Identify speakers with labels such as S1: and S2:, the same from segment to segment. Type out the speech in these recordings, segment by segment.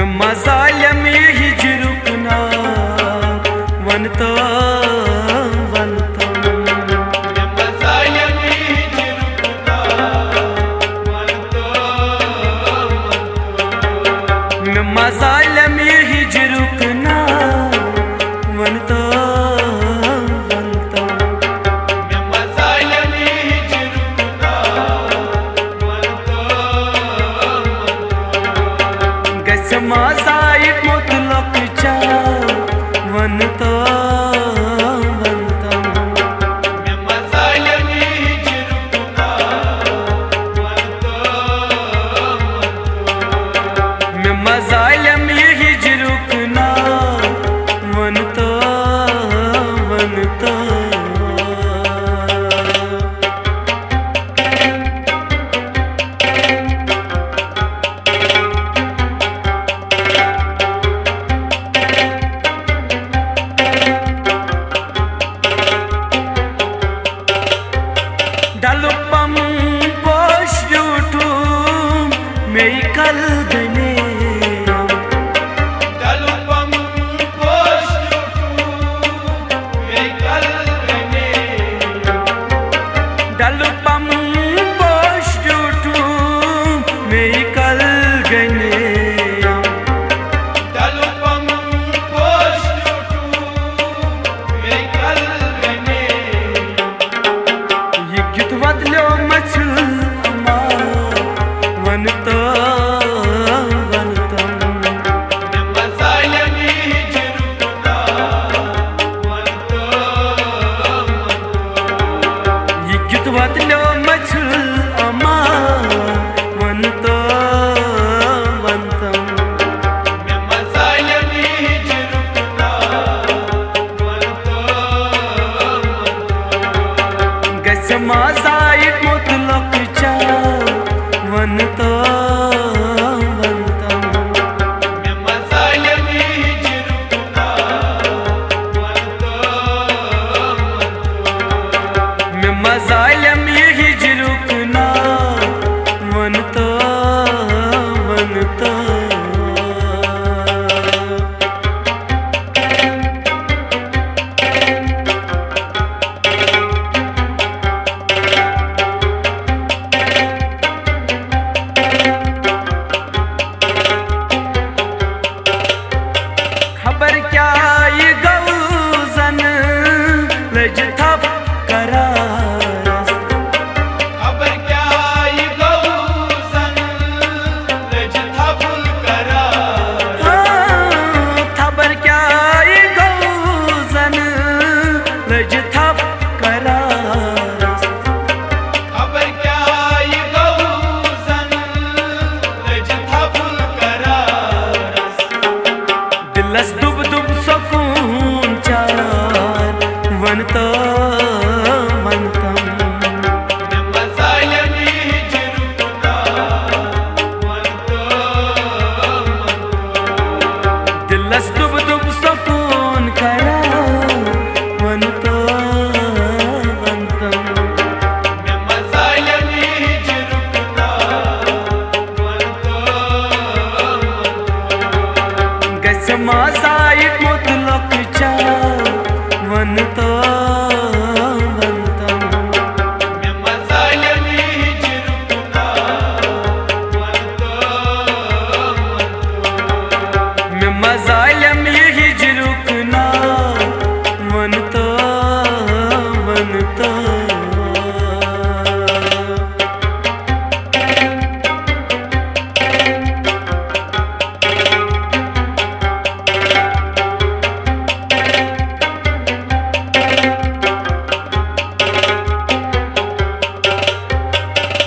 S1: मजालम हिजरुकना वनता मजालम हिजरुकना वनता समाजाई मुतलक चा वनता मजालम हिजरुकना वनता वनता डलपम पोष्टू मेरी कल गने डलपम पोष्टू मेरी कल गने डलपम पोष्टू मेरी कल गने डलपम पोष्टू मेरी कल गने बदलो मछल अमा वनता वनता मजालम हिजरुकना वनता ये गीत बदलो मछल अमा वनता वनता मजालम हिजरुकना वनता समाजाई मुतलक चा वनता वनता मजालम हिजरुकना वनता मजालम हिजरुकना वनता वनता खबर क्या ये गौज़न लजथप करारस खबर क्या ये गौज़न लजथप करारस खबर क्या ये गौज़न लजथप करारस खबर क्या ये गौज़न लजथप करारस दिलस दुब दुब सकून चार वनता वनता मजालम हिजरुकना वनता दिलस दुब दुब सकून करा वनता वनता मजालम हिजरुकना वनता समाजाई मुतलक चा वनता वनता मजालम हिजरुकना वनता मजालम हिजरुकना वनता वनता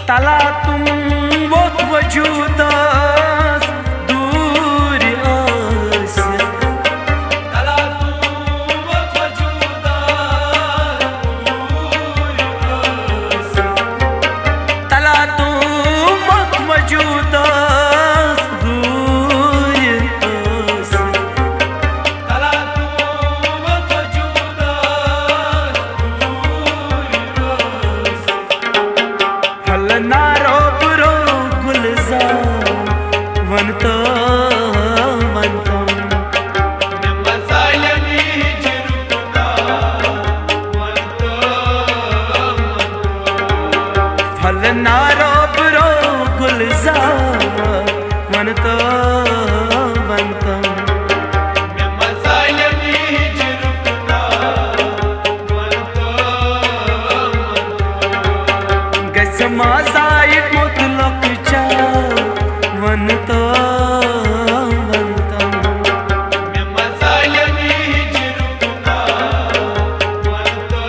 S1: तला तुम वो वजूदास दूर आसे तला तुम वो वजूदास दूर आसे तला तुम वो वजूदास दूर आसे तला तुम वो वजूदास दूर आसे फलनारो बुरो गुलजार वनता वनतो वनतम
S2: मैं मज़ालिम हिजरुकना वनतो
S1: गस माज़ाइब मुतलक चा वनतो वनतम
S2: मैं मज़ालिम हिजरुकना वनतो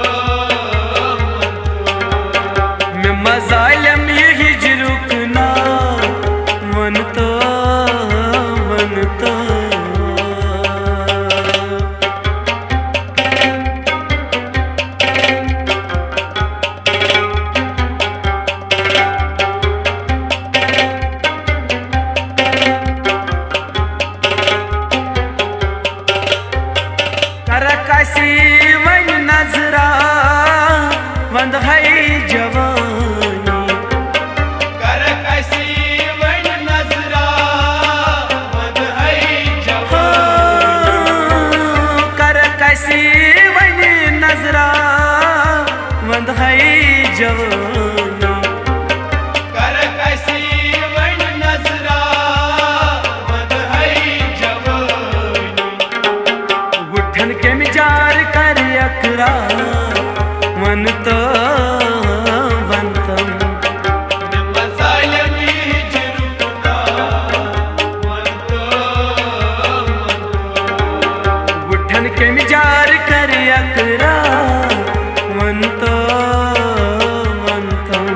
S1: मैं मज़ालिम हिजरुकना वनतो वनतो करकसी वन नजरा वंद है जवानी
S2: करकसी वन नजरा वंद है जवानी
S1: करकसी वन नजरा वंद है जवानी
S2: करकसी वन नजरा वंद है जवानी
S1: उठन के मिजार कर अकरा वन तो वनतम
S2: मैं मज़ालिम हिजरुकना वनतो
S1: उठन के मिजार कर अकरा वन तो वनतम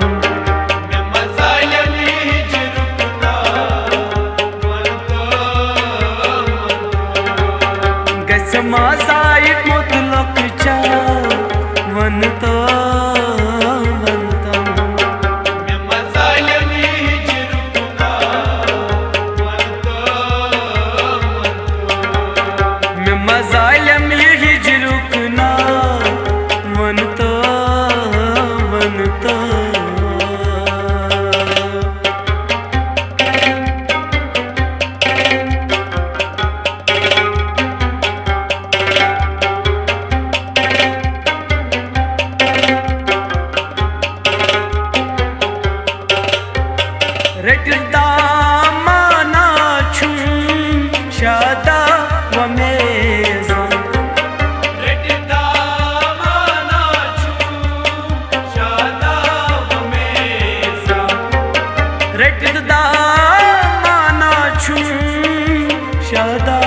S2: मैं मज़ालिम हिजरुकना वनतो
S1: गस माज़ाइब मुतलक चा वनतो वनतम
S2: मैं मज़ालिम हिजरुकना वनतो
S1: मैं मज़ालिम हिजरुकना वनतो वनतो रटदा माना छूं शादा व मेज़ा
S2: रटदा माना छूं शादा व मेज़ा
S1: रटदा माना छूं शादा